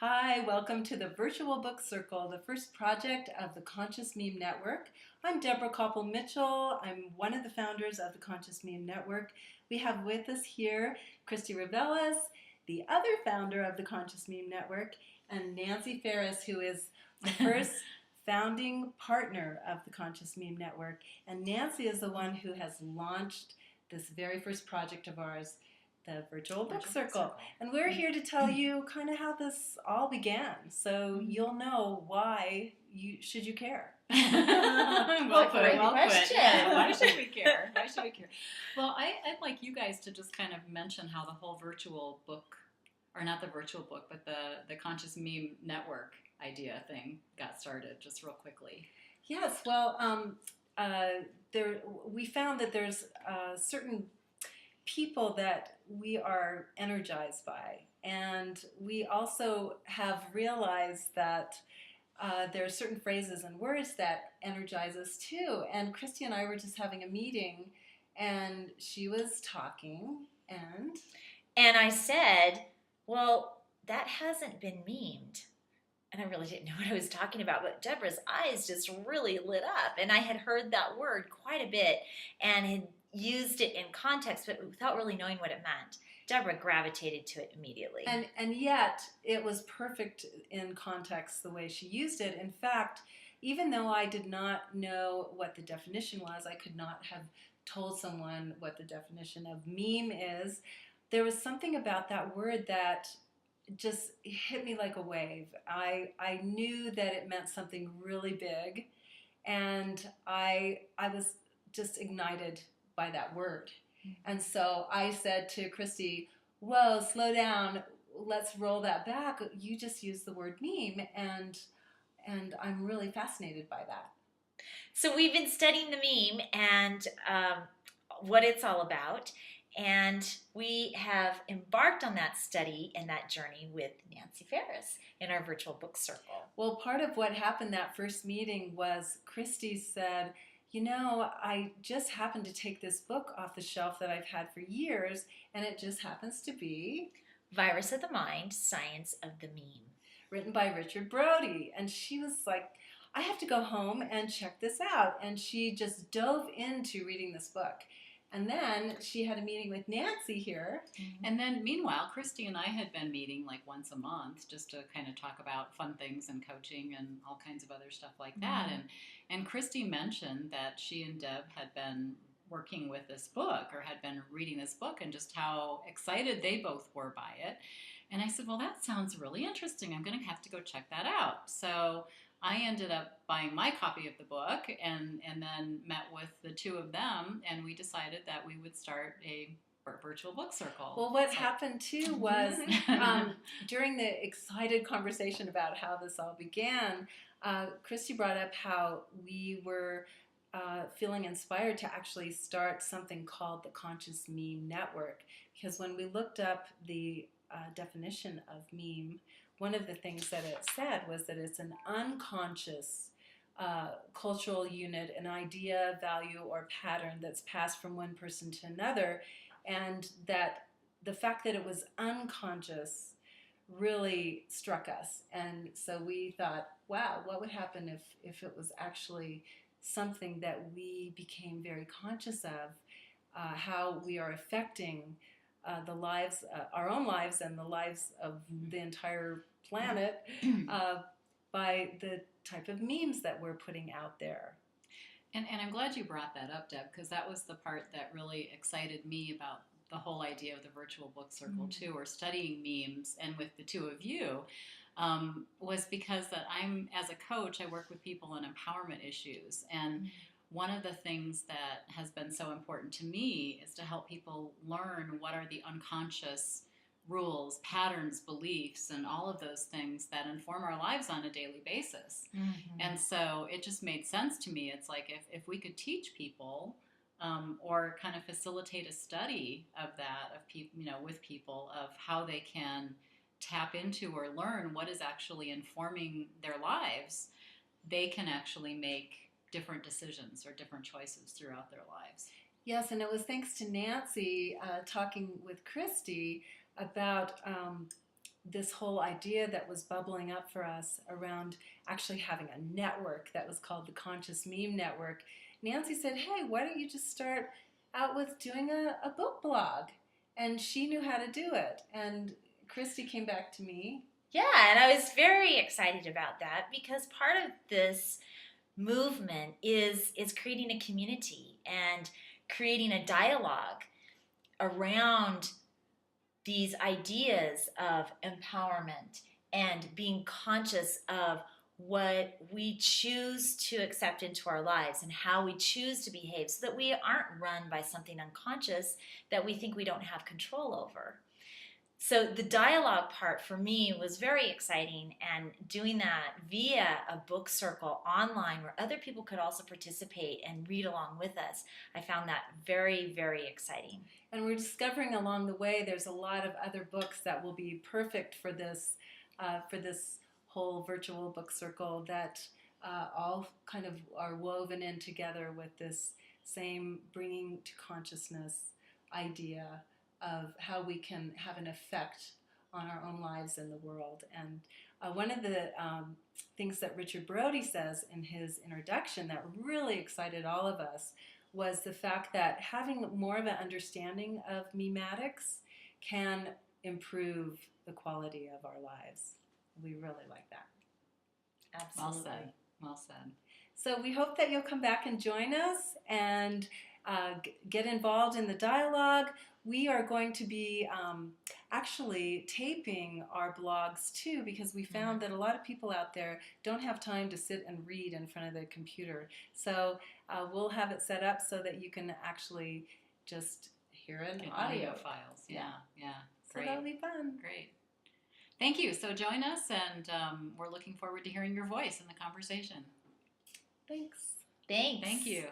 Hi, welcome to the Virtual Book Circle, the first project of the Conscious Meme Network. I'm Deborah Koppel Mitchell. I'm one of the founders of the Conscious Meme Network. We have with us here Christy Reveles, the other founder of the Conscious Meme Network, and Nancy Farris, who is the first founding partner of the Conscious Meme Network. And Nancy is the one who has launched this very first project of ours, the Virtual Book Circle. And we're here to tell you kind of how this all began, so you'll know why should you care. Well, great question. Why should we care? Why should we care? Well, I'd like you guys to just kind of mention how the whole virtual book, or not the virtual book, but the Conscious Meme Network idea thing got started, just real quickly. Yes, well, we found that there's certain people that we are energized by, and we also have realized that there are certain phrases and words that energize us too. And Christy and I were just having a meeting, and she was talking, and I said, well, that hasn't been memed. And I really didn't know what I was talking about, but Deborah's eyes just really lit up. And I had heard that word quite a bit and had used it in context, but without really knowing what it meant. Deborah gravitated to it immediately. And yet, it was perfect in context the way she used it. In fact, even though I did not know what the definition was, I could not have told someone what the definition of meme is. There was something about that word that just hit me like a wave. I knew that it meant something really big, and I was just ignited by that word. And so I said to Christy, whoa, slow down, let's roll that back. You just used the word meme, and I'm really fascinated by that. So we've been studying the meme and what it's all about. And we have embarked on that study and that journey with Nancy Farris in our virtual book circle. Well, part of what happened that first meeting was Christy said, you know, I just happened to take this book off the shelf that I've had for years, and it just happens to be Virus of the Mind, Science of the Meme, written by Richard Brodie. And she was like, I have to go home and check this out. And she just dove into reading this book. And then she had a meeting with Nancy here. Mm-hmm. And then meanwhile, Christy and I had been meeting like once a month just to kind of talk about fun things and coaching and all kinds of other stuff like that. Mm-hmm. And Christy mentioned that she and Deb had been working with this book or had been reading this book and just how excited they both were by it. And I said, well, that sounds really interesting. I'm going to have to go check that out. So I ended up buying my copy of the book and then met with the two of them, and we decided that we would start a virtual book circle. Well, what happened too was during the excited conversation about how this all began, Christy brought up how we were feeling inspired to actually start something called the Conscious Meme Network, because when we looked up the definition of meme, one of the things that it said was that it's an unconscious cultural unit, an idea, value, or pattern that's passed from one person to another, and that the fact that it was unconscious really struck us. And so we thought, wow, what would happen if it was actually something that we became very conscious of, how we are affecting the lives, our own lives and the lives of the entire planet by the type of memes that we're putting out there. And I'm glad you brought that up, Deb, because that was the part that really excited me about the whole idea of the virtual book circle too, or studying memes, and with the two of you, was because that I'm, as a coach, I work with people on empowerment issues, and one of the things that has been so important to me is to help people learn what are the unconscious rules, patterns, beliefs, and all of those things that inform our lives on a daily basis. Mm-hmm. And so it just made sense to me. It's like if we could teach people or kind of facilitate a study of that, of people, with people, of how they can tap into or learn what is actually informing their lives, they can actually make different decisions or different choices throughout their lives. Yes, and it was thanks to Nancy talking with Christy about this whole idea that was bubbling up for us around actually having a network that was called the Conscious Meme Network, Nancy said, hey, why don't you just start out with doing a book blog? And she knew how to do it. And Christy came back to me. Yeah, and I was very excited about that because part of this movement is creating a community and creating a dialogue around these ideas of empowerment and being conscious of what we choose to accept into our lives and how we choose to behave so that we aren't run by something unconscious that we think we don't have control over. So the dialogue part for me was very exciting, and doing that via a book circle online where other people could also participate and read along with us, I found that very, very exciting. And we're discovering along the way there's a lot of other books that will be perfect for this whole virtual book circle that all kind of are woven in together with this same bringing to consciousness idea of how we can have an effect on our own lives in the world. And one of the things that Richard Brodie says in his introduction that really excited all of us was the fact that having more of an understanding of memetics can improve the quality of our lives. We really like that. Absolutely. Well said. Well said. So we hope that you'll come back and join us and get involved in the dialogue. We are going to be actually taping our blogs too, because we found that a lot of people out there don't have time to sit and read in front of the computer. So we'll have it set up so that you can actually just hear an audio files. Yeah. So Great. that'll be fun. Great. Thank you. So join us, and we're looking forward to hearing your voice in the conversation. Thanks. Thanks. Thank you.